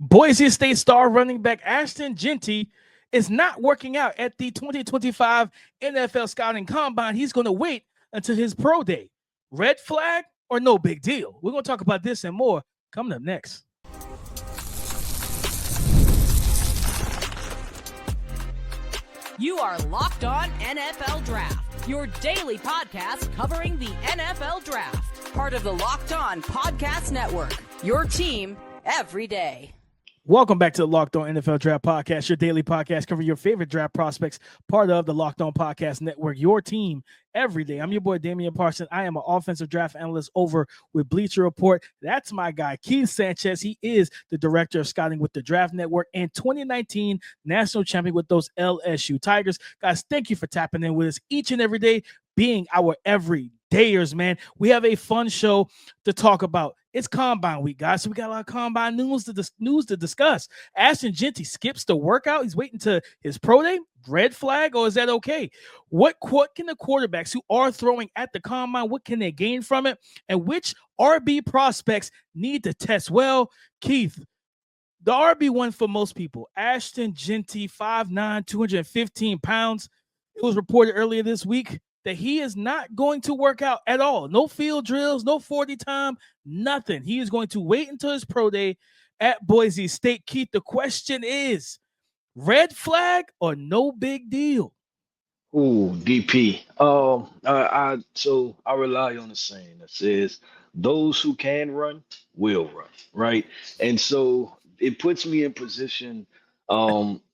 Boise State star running back Ashton Jeanty is not working out at the 2025 NFL Scouting Combine. He's going to wait until his pro day. Red flag or no big deal? We're going to talk about this and more coming up next. You are Locked On NFL Draft, your daily podcast covering the NFL Draft. Part of the Locked On Podcast Network, your team every day. Welcome back to the Locked On NFL Draft Podcast, your daily podcast covering your favorite draft prospects, part of the Locked On Podcast Network, your team every day. I'm your boy, Damian Parsons. I am an offensive draft analyst over with Bleacher Report. That's my guy, Keith Sanchez. He is the director of scouting with the Draft Network and 2019 national champion with those LSU Tigers. Guys, thank you for tapping in with us each and every day, being our everydayers, man. We have a fun show to talk about. It's Combine week, guys, so we got a lot of Combine news to discuss. Ashton Jeanty skips the workout. He's waiting to his pro day. Red flag, or is that okay? What can the quarterbacks who are throwing at the Combine, what can they gain from it? And which RB prospects need to test well? Keith, the RB1 for most people, Ashton Jeanty, 5'9", 215 pounds. It was reported earlier this week that he is not going to work out at all. No field drills, no 40 time, nothing. He is going to wait until his pro day at Boise State. Keith, the question is, red flag or no big deal? Ooh, DP. So I rely on the saying that says those who can run will run, right? And so it puts me in position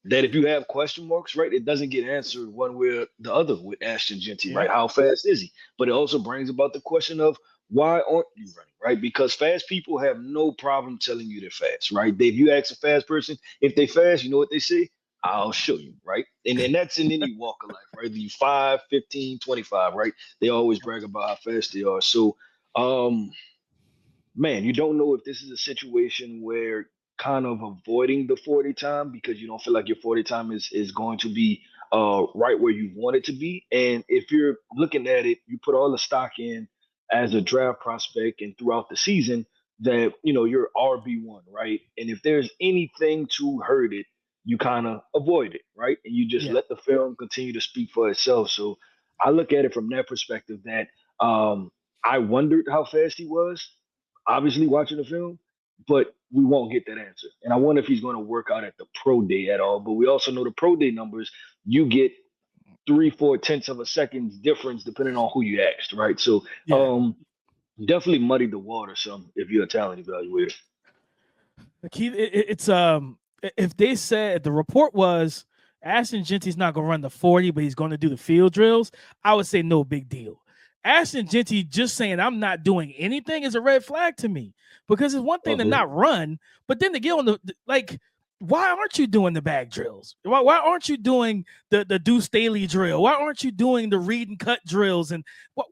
that if you have question marks, right, it doesn't get answered one way or the other with Ashton Jeanty, right? How fast is he? But it also brings about the question of why aren't you running, right? Because fast people have no problem telling you they're fast, right? If you ask a fast person if they fast, you know what they say? I'll show you, right? And that's in any walk of life, right? You 5, 15, 25, right? They always brag about how fast they are. So, man, you don't know if this is a situation where kind of avoiding the 40 time because you don't feel like your 40 time is going to be right where you want it to be. And if you're looking at it, you put all the stock in as a draft prospect and throughout the season that, you know, you're RB1, right? And if there's anything to hurt it, you kind of avoid it, right? And you just let the film continue to speak for itself. So I look at it from that perspective that I wondered how fast he was, obviously watching the film, but we won't get that answer. And I wonder if he's going to work out at the pro day at all. But we also know the pro day numbers, you get 3-4 tenths of a second difference depending on who you asked, right? So definitely muddy the water some if you're a talent evaluator. Keith, it's if they said the report was Ashton Jeanty's not going to run the 40, but he's going to do the field drills, I would say no big deal. Ashton Jeanty just saying I'm not doing anything is a red flag to me because it's one thing to not run, but then to get on the like, why aren't you doing the bag drills? Why aren't you doing the Deuce Staley drill? Why aren't you doing the read and cut drills? And what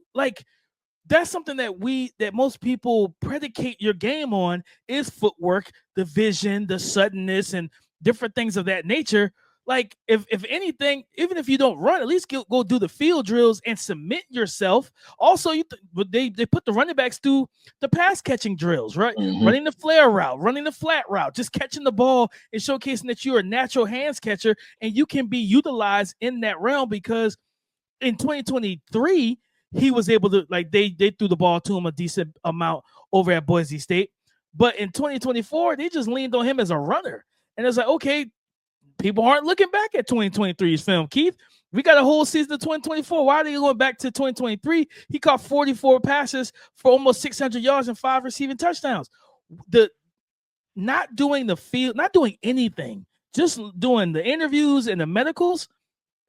that's something that most people predicate your game on is footwork, the vision, the suddenness, and different things of that nature. Like, if anything, even if you don't run, at least go do the field drills and submit yourself. Also, they put the running backs through the pass catching drills, right? Mm-hmm. Running the flare route, running the flat route, just catching the ball and showcasing that you're a natural hands catcher and you can be utilized in that realm because in 2023, he was able to, like, they threw the ball to him a decent amount over at Boise State. But in 2024, they just leaned on him as a runner. And it's like, okay, people aren't looking back at 2023's film. Keith, we got a whole season of 2024. Why are they going back to 2023? He caught 44 passes for almost 600 yards and 5 receiving touchdowns. The not doing the field, not doing anything, just doing the interviews and the medicals.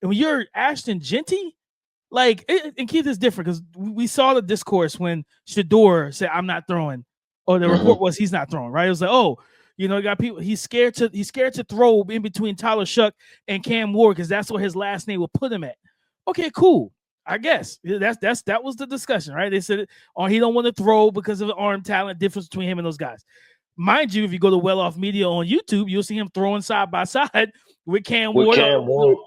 And when you're Ashton Jeanty, like, and Keith is different because we saw the discourse when Shedeur said, I'm not throwing, or the report was he's not throwing, right? It was like, oh, you know, you got people, he's scared to throw in between Tyler Shough and Cam Ward because that's what his last name will put him at. Okay, cool. I guess that was the discussion, right? They said, oh, he don't want to throw because of the arm talent difference between him and those guys. Mind you, if you go to Well Off Media on YouTube, you'll see him throwing side by side with Cam Ward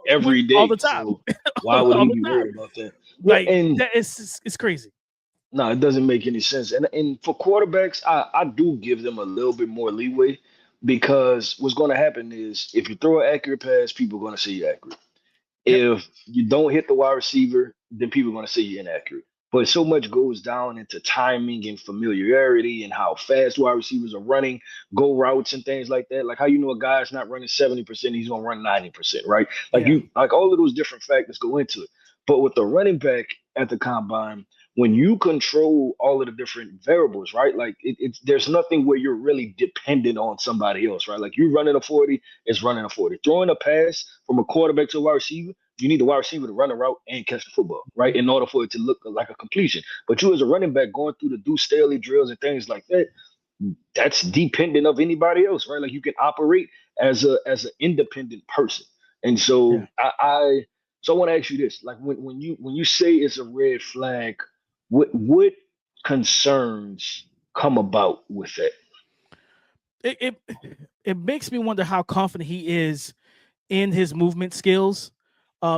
every day, all the time. So why would he be worried about that? Like, it's crazy. No, it doesn't make any sense. And for quarterbacks, I do give them a little bit more leeway because what's going to happen is if you throw an accurate pass, people are going to say you're accurate. Yep. If you don't hit the wide receiver, then people are going to say you're inaccurate. But so much goes down into timing and familiarity and how fast wide receivers are running, go routes and things like that. Like how you know a guy's not running 70%, he's gonna run 90%, right? Like Yeah. like all of those different factors go into it. But with the running back at the combine, when you control all of the different variables, right? Like it's there's nothing where you're really dependent on somebody else, right? Like you running a 40, it's running a 40. Throwing a pass from a quarterback to a wide receiver, you need the wide receiver to run a route and catch the football, right? In order for it to look like a completion. But you as a running back going through the Deuce Staley drills and things like that, that's dependent of anybody else, right? Like you can operate as an independent person. And so Yeah. I want to ask you this: like when you say it's a red flag, what concerns come about with that? It makes me wonder how confident he is in his movement skills,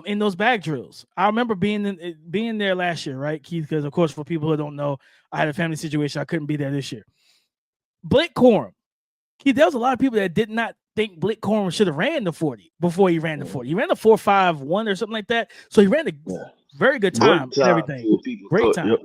in those bag drills. I remember being there last year, right, Keith? Because of course, for people who don't know, I had a family situation. I couldn't be there this year. Blake Corum, Keith. There was a lot of people that did not think Blake Corum should have ran the 40 before he ran the 40. He ran the 4.51 or something like that. So he ran a very good time and everything. Great time. Yep.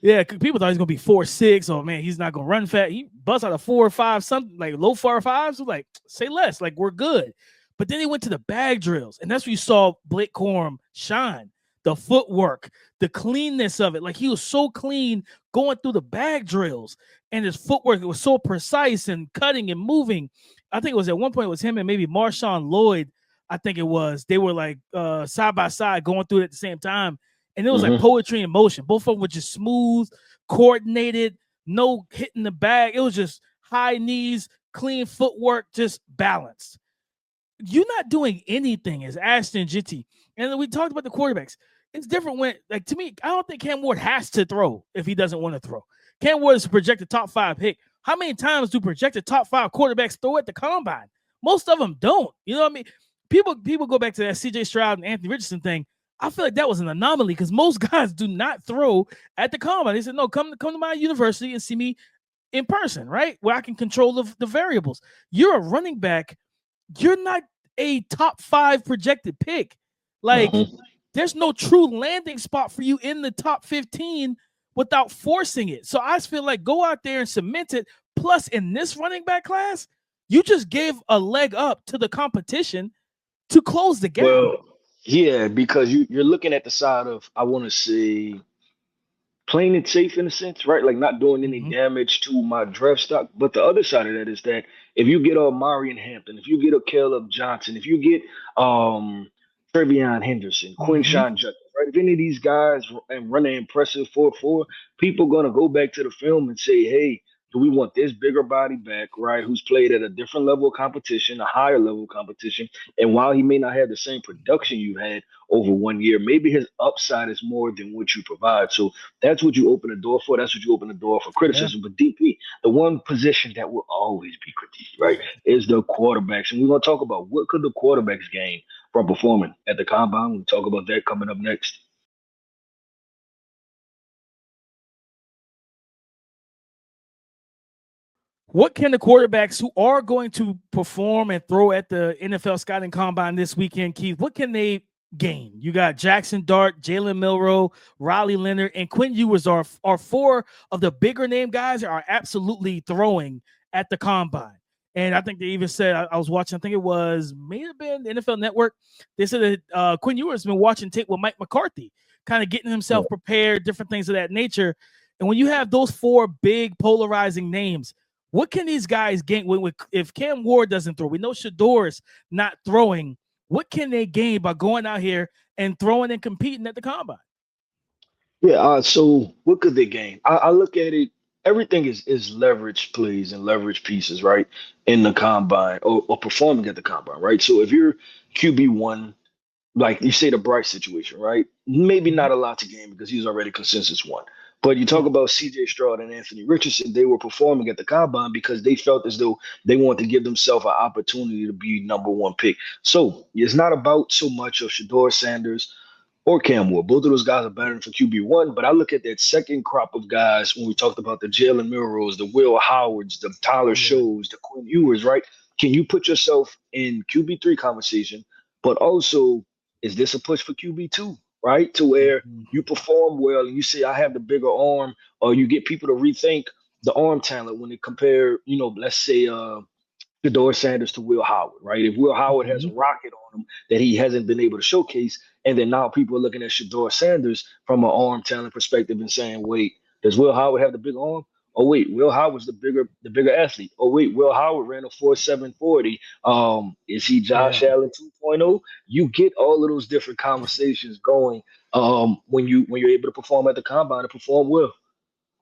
Yeah, people thought he was gonna be 4.6. Oh man, he's not gonna run fast. He busts out a 4.5, something like low 4.5s. So like, say less, like we're good. But then he went to the bag drills, and that's where you saw Blake Corum shine. The footwork, the cleanness of it. Like he was so clean going through the bag drills, and his footwork, it was so precise and cutting and moving. I think it was at one point it was him and maybe Marshawn Lloyd. I think it was. They were like side by side going through it at the same time. And it was like poetry in motion. Both of them were just smooth, coordinated, no hitting the bag. It was just high knees, clean footwork, just balanced. You're not doing anything as Ashton Jeanty. And we talked about the quarterbacks. It's different when, like, to me, I don't think Cam Ward has to throw if he doesn't want to throw. Cam Ward is a projected top 5 pick. How many times do projected top 5 quarterbacks throw at the combine? Most of them don't. You know what I mean? People go back to that C.J. Stroud and Anthony Richardson thing. I feel like that was an anomaly because most guys do not throw at the combine. They said, no, come to my university and see me in person, right? Where I can control the variables. You're a running back. You're not a top 5 projected pick. Like, there's no true landing spot for you in the top 15 without forcing it. So I feel like go out there and cement it. Plus, in this running back class, you just gave a leg up to the competition to close the gap. Well, yeah, because you're looking at the side of, I want to say, playing it safe in a sense, right? Like not doing any damage to my draft stock. But the other side of that is that if you get a Marion Hampton, if you get a Caleb Johnson, if you get Trevion Henderson, Quinshon Judkins, right? If any of these guys and run an impressive 4.4, people gonna go back to the film and say, hey, do we want this bigger body back, right? Who's played at a different level of competition, a higher level of competition. And while he may not have the same production you had over 1 year, maybe his upside is more than what you provide. So that's what you open the door for. That's what you open the door for criticism. But DP, the one position that will always be critiqued, right, is the quarterbacks. And we're going to talk about what could the quarterbacks gain from performing at the combine. We'll talk about that coming up next. What can the quarterbacks who are going to perform and throw at the NFL Scouting Combine this weekend, Keith, what can they gain? You got Jaxson Dart, Jalen Milroe, Riley Leonard, and Quinn Ewers are 4 of the bigger name guys that are absolutely throwing at the Combine. And I think they even said, I was watching, I think it was, may have been the NFL Network. They said that Quinn Ewers has been watching tape with Mike McCarthy, kind of getting himself prepared, different things of that nature. And when you have those 4 big polarizing names, what can these guys gain if Cam Ward doesn't throw? We know Shedeur's not throwing. What can they gain by going out here and throwing and competing at the combine? Yeah, so what could they gain? I look at it, everything is leverage plays and leverage pieces, right? In the combine or performing at the combine, right? So if you're QB1, like you say the Bryce situation, right? Maybe not a lot to gain because he's already consensus 1. But you talk about C.J. Stroud and Anthony Richardson, they were performing at the combine because they felt as though they want to give themselves an opportunity to be number 1 pick. So it's not about so much of Shedeur Sanders or Cam Ward. Both of those guys are better for QB1, but I look at that second crop of guys when we talked about the Jalen Milroes, the Will Howards, the Tyler Yeah. Shoughs, the Quinn Ewers, right? Can you put yourself in QB3 conversation, but also is this a push for QB2, right? To where you perform well and you say, I have the bigger arm, or you get people to rethink the arm talent when they compare, let's say Shedeur Sanders to Will Howard, right? If Will Howard has a rocket on him that he hasn't been able to showcase, and then now people are looking at Shedeur Sanders from an arm talent perspective and saying, wait, does Will Howard have the big arm? Oh wait, Will Howard's the bigger athlete. Oh wait, Will Howard ran a 4.740. Is he Josh Yeah. Allen 2.0? You get all of those different conversations going when you're able to perform at the combine and perform well.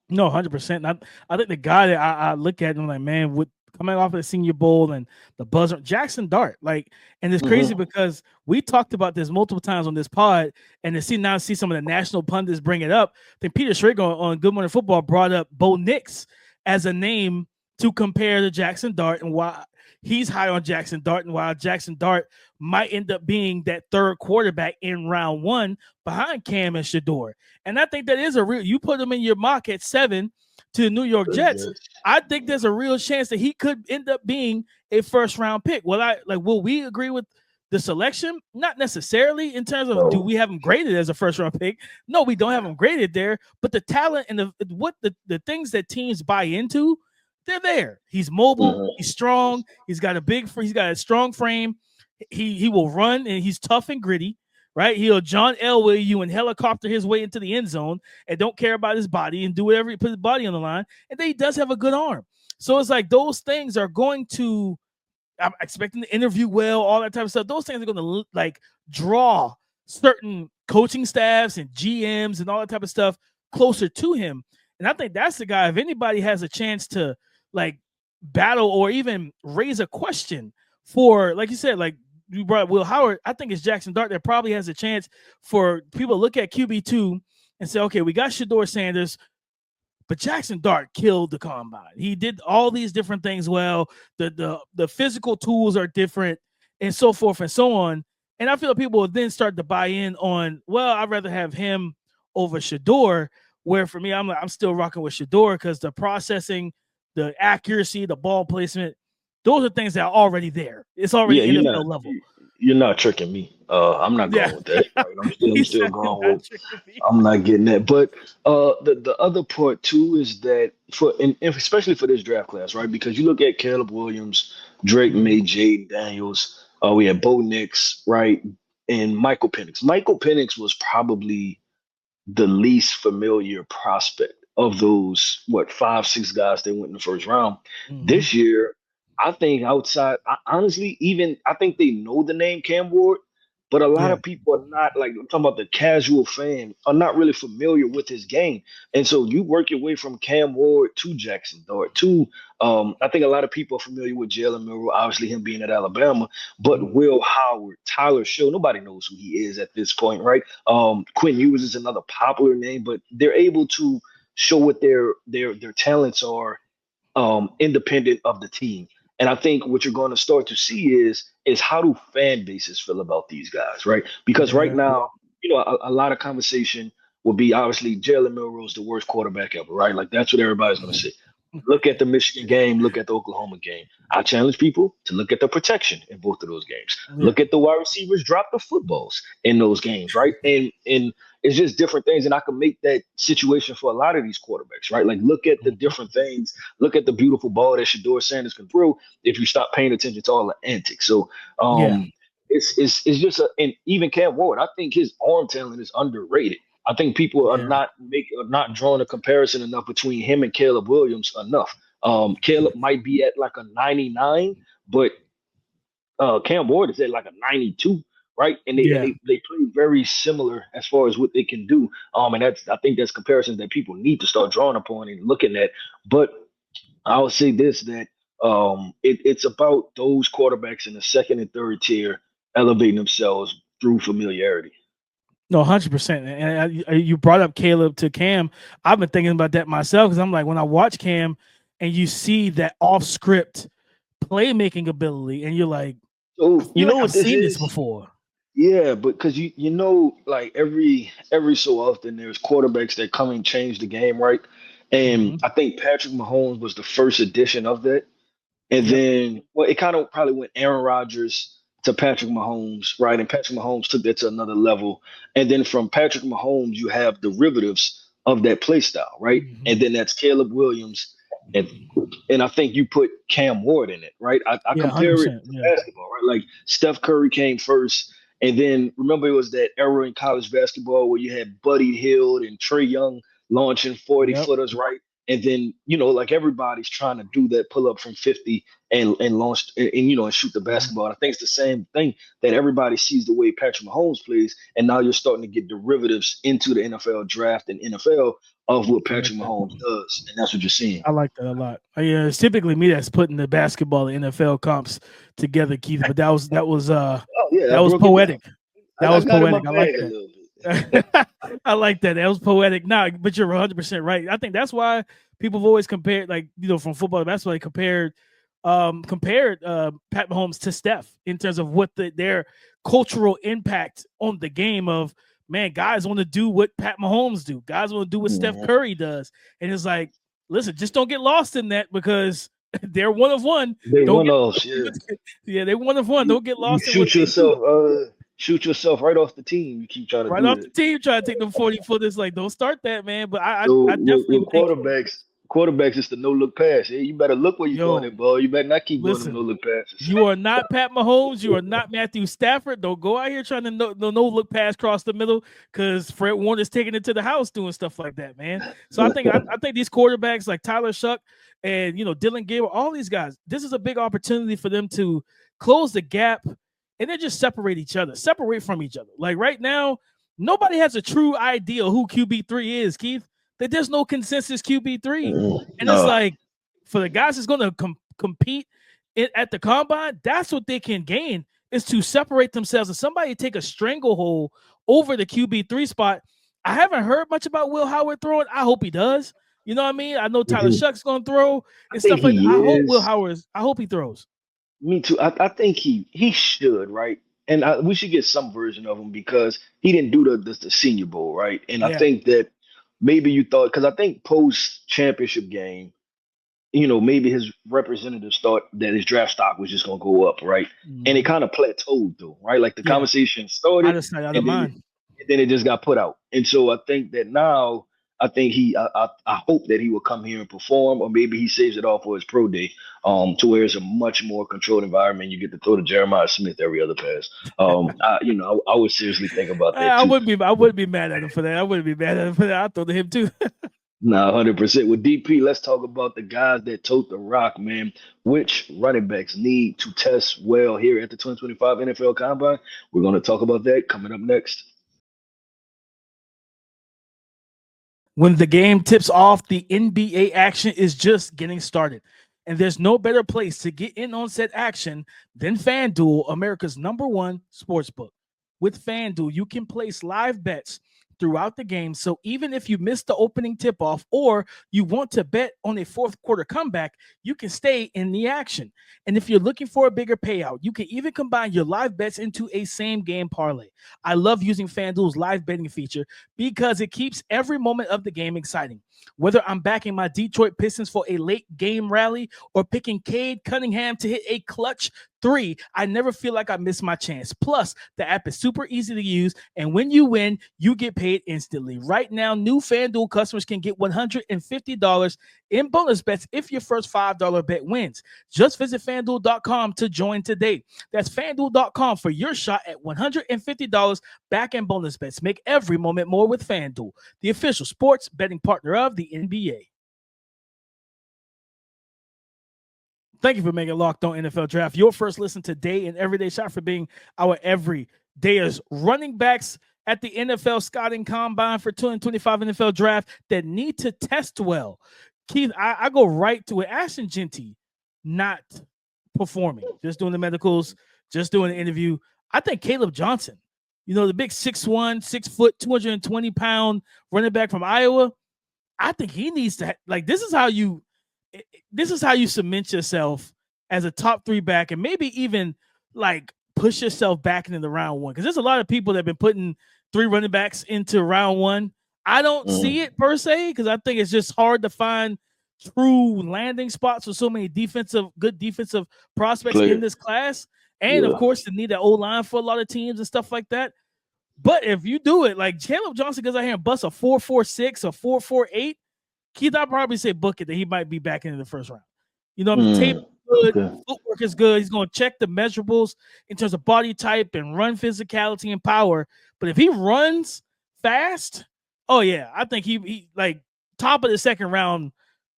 No, 100%. I think the guy that I look at, I'm like, man, with coming off of the Senior Bowl and the buzzer, Jaxson Dart, like, and it's crazy because we talked about this multiple times on this pod, and to see some of the national pundits bring it up. I think Peter Schrager on Good Morning Football brought up Bo Nix as a name to compare to Jaxson Dart and why he's high on Jaxson Dart and why Jaxson Dart might end up being that third quarterback in round 1 behind Cam and Shedeur. And I think that is a real, you put him in your mock at 7 to the New York Jets. I think there's a real chance that he could end up being a first round pick. Will we agree with the selection? Not necessarily in terms of do we have him graded as a first round pick? No, we don't have him graded there, but the talent and the things that teams buy into, they're there. He's mobile, he's strong, he's got a strong frame. He will run and he's tough and gritty, right? He'll John Elway you and helicopter his way into the end zone and don't care about his body and do whatever, he put his body on the line. And then he does have a good arm. So it's like those things are going to, I'm expecting to interview well, all that type of stuff. Those things are going to like draw certain coaching staffs and GMs and all that type of stuff closer to him. And I think that's the guy, if anybody has a chance to like battle or even raise a question for, like you said, like you brought up Will Howard, I think it's Jaxson Dart that probably has a chance for people to look at QB2 and say, okay, we got Shedeur Sanders, but Jaxson Dart killed the combine. He did all these different things well. The physical tools are different and so forth and so on. And I feel like people will then start to buy in on, well, I'd rather have him over Shedeur, where for me, I'm still rocking with Shedeur because the processing, the accuracy, the ball placement, those are things that are already there. It's already NFL level. You're not tricking me. I'm not going with that. Right? I'm still going with. I'm not getting that. But the other part too is that especially for this draft class, right? Because you look at Caleb Williams, Drake May, Jaden Daniels. We had Bo Nix, right, and Michael Penix. Michael Penix was probably the least familiar prospect of those 5-6 guys that went in the first round. This year, I think honestly, I think they know the name Cam Ward, but a lot of people are not, like, I'm talking about the casual fan, are not really familiar with his game. And so you work your way from Cam Ward to Jaxson Dart to, I think a lot of people are familiar with Jalen Milroe, obviously him being at Alabama, but Will Howard, Tyler Shough, nobody knows who he is at this point, right? Quinn Ewers is another popular name, but they're able to show what their talents are independent of the team. And I think what you're going to start to see is how do fan bases feel about these guys, right? Because right now, a lot of conversation will be obviously Jalen Milroe is the worst quarterback ever, right? Like that's what everybody's going to say. Look at the Michigan game, look at the Oklahoma game. I challenge people to look at the protection in both of those games. Look at the wide receivers drop the footballs in those games, right? And it's just different things. And I can make that situation for a lot of these quarterbacks, right? Like look at the different things. Look at the beautiful ball that Shedeur Sanders can throw if you stop paying attention to all the antics. So it's just and even Cam Ward, I think his arm talent is underrated. I think people are not drawing a comparison enough between him and Caleb Williams enough. Caleb might be at like a 99, but Cam Ward is at like a 92, right? And they play very similar as far as what they can do. And I think that's comparisons that people need to start drawing upon and looking at. But I would say this, that it's about those quarterbacks in the second and third tier elevating themselves through familiarity. No, 100%. And you brought up Caleb to Cam. I've been thinking about that myself because I'm like, when I watch Cam and you see that off-script playmaking ability, and you're like, so you know what I've seen this before. Yeah, but because you know, like every so often there's quarterbacks that come and change the game, right? And Mm-hmm. I think Patrick Mahomes was the first edition of that. And Yep. then, well, it kind of probably went Aaron Rodgers to Patrick Mahomes, right? And Patrick Mahomes took that to another level. And then from Patrick Mahomes, you have derivatives of that play style, right? Mm-hmm. And then that's Caleb Williams. And and I think you put Cam Ward in it, right? I Yeah, compare it 100%. to Yeah. basketball, right? Like Steph Curry came first. And then remember it was that era in college basketball where you had Buddy Hield and Trey Young launching 40 Yep. footers, right? And then, like everybody's trying to do that pull up from 50 and launch and shoot the Mhm. basketball. And I think it's the same thing that everybody sees the way Patrick Mahomes plays, and now you're starting to get derivatives into the NFL draft and NFL of what I like Patrick that. Mahomes does, and that's what you're seeing. I like that a lot. Yeah, it's typically me that's putting the basketball and NFL comps together, Keith. But Oh yeah, I that was broke it down. poetic. That I was got in my poetic. I like bag a that. little bit. I like that. That was poetic. Nah, but you're 100% right. I think that's why people have always compared, like, from football to basketball, they compared Pat Mahomes to Steph in terms of what their cultural impact on the game of, man, guys want to do what Pat Mahomes do. Guys want to do what Steph Mhm. Curry does. And it's like, listen, just don't get lost in that because they're one of one. They Don't one get offs, yeah. yeah, they're one of one. You, Don't get you lost in what shoot they do. yourself right off the team. You keep trying to Right do off that. the team, try to take them 40-footers. Like, don't start that, man. But So I with definitely think, quarterbacks, it's the no look pass. Yeah, you better look where you're throwing yo, it, ball. You better not keep doing them no listen, look passes. you are not Pat Mahomes. You are not Matthew Stafford. Don't go out here trying to no look pass across the middle because Fred Warner's taking it to the house doing stuff like that, man. So I think these quarterbacks like Tyler Shough and Dylan Gabriel, all these guys, this is a big opportunity for them to close the gap and then just separate from each other. Like right now, nobody has a true idea who QB3 is, Keith. That there's no consensus QB3. And it's No, like for the guys that's going to compete at the combine, that's what they can gain is to separate themselves. If somebody take a stranglehold over the QB3 spot, I haven't heard much about Will Howard throwing. I hope he does. You know what I mean? I know Tyler mhm. Shuck's going to throw I and think stuff like that. he is. I hope he throws. Me too. I think he should, right? And we should get some version of him because he didn't do the Senior Bowl, right? And I Yeah. think that maybe you thought because I think post championship game, maybe his representatives thought that his draft stock was just gonna go up, right? And it Mhm. kind of plateaued though, right? Like the Yeah. conversation Out started of sight, out of and then mind. it just got put out. And so I think that now I think I hope that he will come here and perform, or maybe he saves it all for his pro day, to where it's a much more controlled environment. You get to throw to Jeremiah Smith every other pass. I would seriously think about that I too. wouldn't be mad at him for that. I wouldn't be mad at him for that. I'll throw to him too. Nah, 100%. With DP, let's talk about the guys that tote the rock, man. Which running backs need to test well here at the 2025 NFL Combine? We're going to talk about that coming up next. When the game tips off, the NBA action is just getting started. And there's no better place to get in on said action than FanDuel, America's #1 sportsbook. With FanDuel, you can place live bets throughout the game. So even if you missed the opening tip off or you want to bet on a fourth quarter comeback, you can stay in the action. And if you're looking for a bigger payout, you can even combine your live bets into a same game parlay. I love using FanDuel's live betting feature because it keeps every moment of the game exciting. Whether I'm backing my Detroit Pistons for a late game rally or picking Cade Cunningham to hit a clutch three, I never feel like I missed my chance. Plus, the app is super easy to use, and when you win, you get paid instantly. Right now, new FanDuel customers can get $150 in bonus bets if your first $5 bet wins. Just visit FanDuel.com to join today. That's FanDuel.com for your shot at $150 back in bonus bets. Make every moment more with FanDuel, the official sports betting partner of the NBA. Thank you for making Locked On NFL Draft your first listen today and everyday shot for being our everydayers. Running backs at the NFL Scouting Combine for 2025 NFL Draft that need to test well. Keith, I go right to it. Ashton Jeanty not performing, just doing the medicals, just doing the interview. I think Caleb Johnson, the big 6'1", 6 foot, 220-pound running back from Iowa. I think he needs to this is how you cement yourself as a top 3 back and maybe even like push yourself back into the round one, because there's a lot of people that have been putting 3 running backs into round one. I don't see it per se, because I think it's just hard to find true landing spots for so many good defensive prospects in this class. And of course, the need that O-line for a lot of teams and stuff like that. But if you do it, like Caleb Johnson goes out here and busts a 4.46 or 4.48, Keith, I'd probably say book it that he might be back into the first round. You know, tape is good, footwork is good. He's going to check the measurables in terms of body type and run physicality and power. But if he runs fast, oh yeah, I think he like top of the second round,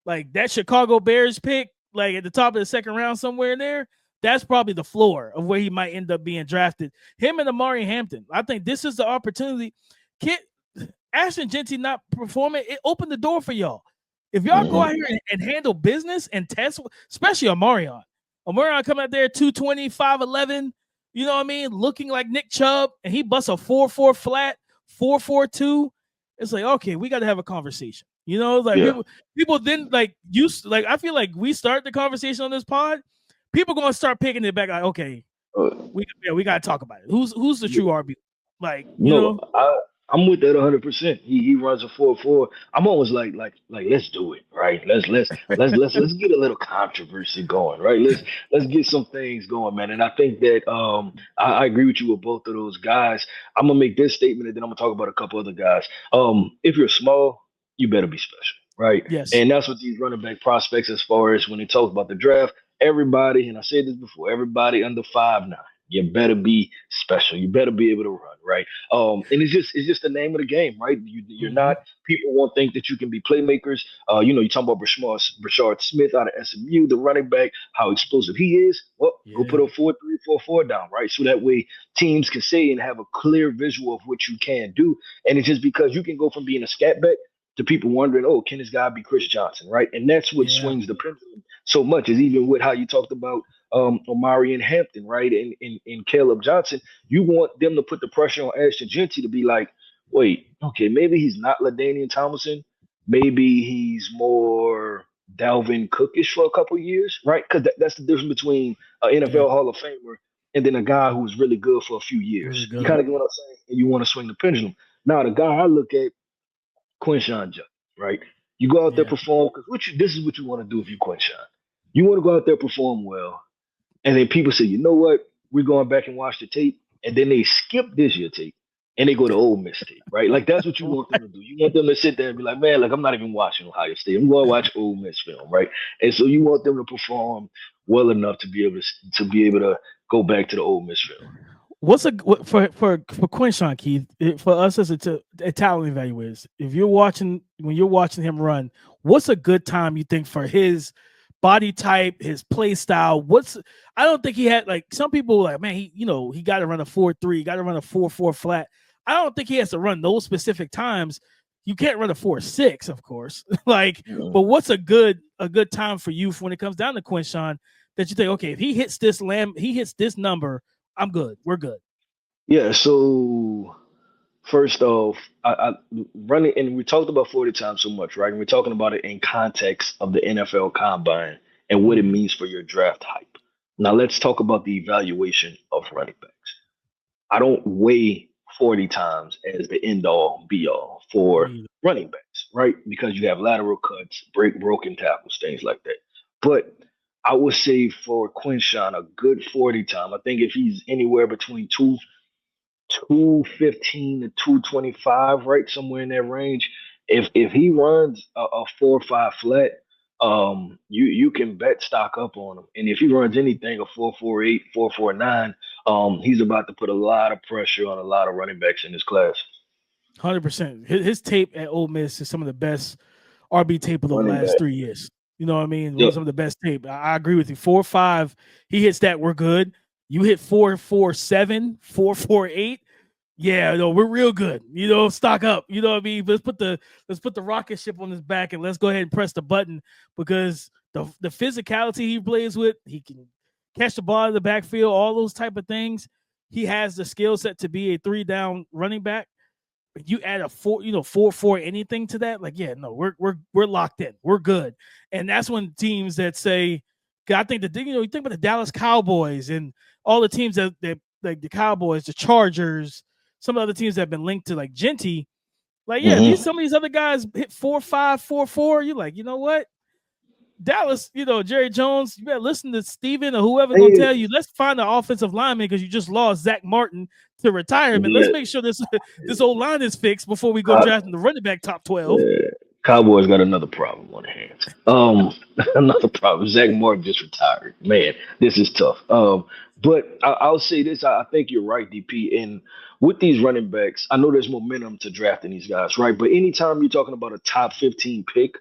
like that Chicago Bears pick, like at the top of the second round somewhere in there. That's probably the floor of where he might end up being drafted. Him and Amari Hampton. I think this is the opportunity. Ashton Jeanty not performing, it opened the door for y'all. If y'all go out here and handle business and test, especially Amarion come out there 220, 5'11", you know what I mean, looking like Nick Chubb, and he busts a 4.4 flat, 4.42. It's like, okay, we got to have a conversation. You know, like people then like I feel like we start the conversation on this pod. People gonna start picking it back. Like, okay, we gotta talk about it. Who's the true RB? Like, you know, I'm with that 100%. He runs a 4.4. I'm always like let's do it, right? Let's get a little controversy going, right? Let's get some things going, man. And I think that I agree with you with both of those guys. I'm gonna make this statement, and then I'm gonna talk about a couple other guys. If you're small, you better be special, right? Yes. And that's what these running back prospects, as far as when they talk about the draft. Everybody, and I said this before, everybody under 5'9", you better be special. You better be able to run, right? And it's just the name of the game, right? You're not. People won't think that you can be playmakers. You talking about Brashard Smith out of SMU, the running back, how explosive he is. Well, go put a 4.3, 4.4 down, right? So that way teams can say and have a clear visual of what you can do. And it's just because you can go from being a scat back to people wondering, oh, can this guy be Chris Johnson, right? And that's what swings the pendulum so much, is even with how you talked about Omari and Hampton, right? And Caleb Johnson, you want them to put the pressure on Ashton Jeanty to be like, wait, okay, maybe he's not LaDainian Tomlinson. Maybe he's more Dalvin Cookish for a couple of years, right? Because that's the difference between an NFL Hall of Famer and then a guy who's really good for a few years. You kind of get what I'm saying? And you want to swing the pendulum. Now, the guy I look at, Quinshawn Judkins, right? You go out there, perform, because this is what you want to do if you Quinshawn. You want to go out there, perform well, and then people say, you know what? We're going back and watch the tape, and then they skip this year tape, and they go to Ole Miss tape, right? Like, that's what you want them to do. You want them to sit there and be like, man, like, I'm not even watching Ohio State. I'm going to watch Ole Miss film, right? And so you want them to perform well enough to be able to go back to the Ole Miss film. For Quinshawn, Keith, for us as a talent evaluators, when you're watching him run, what's a good time you think for his body type, his play style? I don't think he had, like, some people like, man, he got to run a 4.3, got to run a 4.4 flat. I don't think he has to run those specific times. You can't run a 4.6, of course. But what's a good time for you when it comes down to Quinshawn that you think, okay, if he hits this number, I'm good. We're good. Yeah. So first off, I running, and we talked about 40 times so much, right? And we're talking about it in context of the NFL Combine and what it means for your draft hype. Now let's talk about the evaluation of running backs. I don't weigh 40 times as the end all be all for running backs, right? Because you have lateral cuts, broken tackles, things like that. But I would say for Quinshawn, a good 40 time. I think if he's anywhere between 215 to 225, right, somewhere in that range. If he runs a 4.5 flat, you can bet stock up on him. And if he runs anything a 4.48, 4.49, he's about to put a lot of pressure on a lot of running backs in this class. 100%. His tape at Ole Miss is some of the best RB tape of the last 3 years. You know what I mean? Some of the best tape. I agree with you. 4.5, he hits that, we're good. You hit 4.47, 4.48. Yeah, no, we're real good. Stock up. You know what I mean? Let's put the rocket ship on his back and let's go ahead and press the button, because the physicality he plays with, he can catch the ball in the backfield, all those type of things. He has the skill set to be a 3-down running back. You add a 4.4 anything to that, we're locked in, we're good. And that's when teams that say, I think you think about the Dallas Cowboys and all the teams that like the Cowboys, the Chargers, some other teams that have been linked to like Jeanty. Like, yeah, some of these other guys hit 4.5, 4.4. You're like, you know what? Dallas, Jerry Jones, you better listen to Steven or whoever gonna tell you, let's find an offensive lineman because you just lost Zach Martin to retirement. Let's make sure this old line is fixed before we go drafting the running back top 12. Yeah. Cowboys got another problem on their hands. Another problem. Zach Martin just retired. Man, this is tough. But I'll say this. I think you're right, DP. And with these running backs, I know there's momentum to drafting these guys, right? But anytime you're talking about a top 15 pick,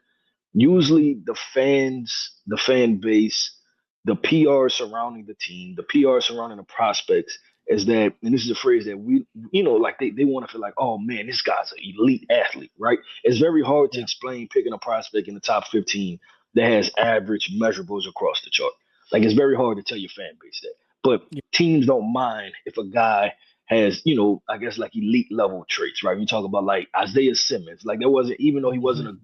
usually the fans, the fan base, the PR surrounding the team, the PR surrounding the prospects is that, and this is a phrase that we, like they want to feel like, oh man, this guy's an elite athlete, right? It's very hard to explain picking a prospect in the top 15 that has average measurables across the chart. Like, it's very hard to tell your fan base that. But teams don't mind if a guy has, I guess like elite level traits, right? We talk about like Isaiah Simmons. Like, there wasn't, even though he wasn't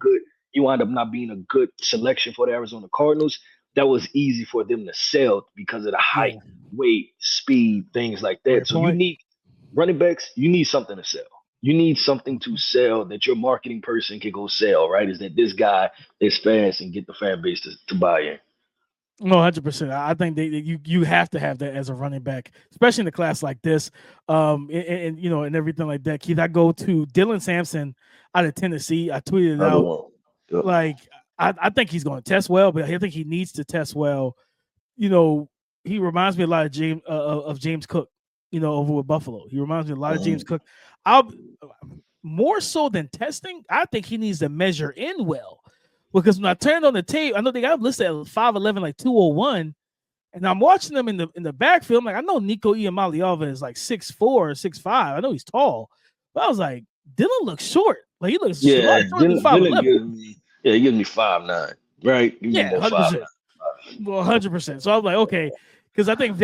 he wound up not being a good selection for the Arizona Cardinals. That was easy for them to sell because of the height, weight, speed, things like that. So you need running backs, you need something to sell. You need something to sell that your marketing person can go sell, right? Is that this guy is fast and get the fan base to buy in. No, 100%. I think you have to have that as a running back, especially in a class like this, and everything like that. Keith, I go to Dylan Sampson out of Tennessee. I tweeted it out. Like, I think he's going to test well, but I think he needs to test well. He reminds me a lot of James Cook, over with Buffalo. He reminds me a lot of James Cook. More so than testing, I think he needs to measure in well. Because when I turned on the tape, I know they got him listed at 5'11", like 201, and I'm watching them in the backfield. I'm like, I know Nico Iamaleava is like 6'4" or 6'5". I know he's tall, but I was like, Dylan looks short. Like, he looks short than 5'11". He gives me 5'9", right? Yeah, 100%. Well, 100%. So I was like, okay, because I think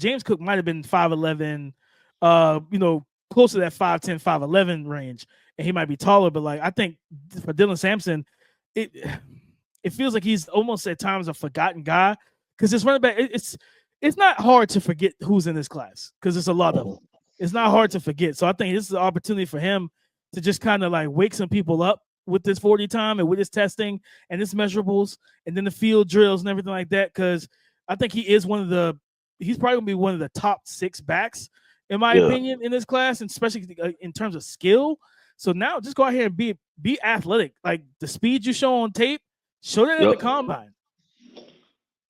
James Cook might have been 5'11", close to that 5'10", 5'11" range, and he might be taller. But like, I think for Dylan Sampson, it feels like he's almost at times a forgotten guy because this running back, it's not hard to forget who's in this class because it's a lot of them. It's not hard to forget. So I think this is an opportunity for him to just kind of like wake some people up with this 40 time and with his testing and his measurables and then the field drills and everything like that. Cause I think he's probably gonna be one of the top 6 backs in my opinion in this class, and especially in terms of skill. So now just go out here and be athletic. Like, the speed you show on tape, show that at the combine.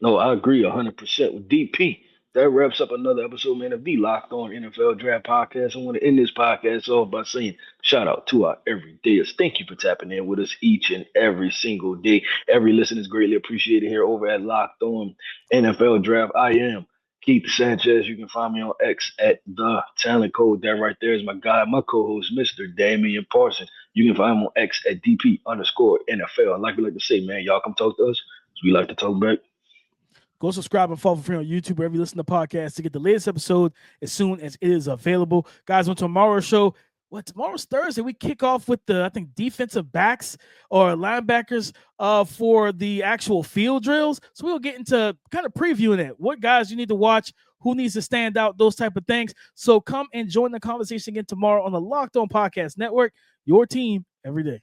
No, I agree 100% with DP. That wraps up another episode, man, of the Locked On NFL Draft Podcast. I want to end this podcast off by saying shout out to our everydayers. Thank you for tapping in with us each and every single day. Every listen is greatly appreciated here over at Locked On NFL Draft. I am Keith Sanchez. You can find me on X at The Talent Code. That right there is my guy, my co-host, Mr. Damian Parsons. You can find him on X at DP_NFL. And like we like to say, man, y'all come talk to us. We like to talk back. Go subscribe and follow for free on YouTube wherever you listen to podcasts to get the latest episode as soon as it is available. Guys, on tomorrow's show, tomorrow's Thursday, we kick off with the, I think, defensive backs or linebackers for the actual field drills. So we'll get into kind of previewing it. What guys you need to watch, who needs to stand out, those type of things. So come and join the conversation again tomorrow on the Locked On Podcast Network, your team every day.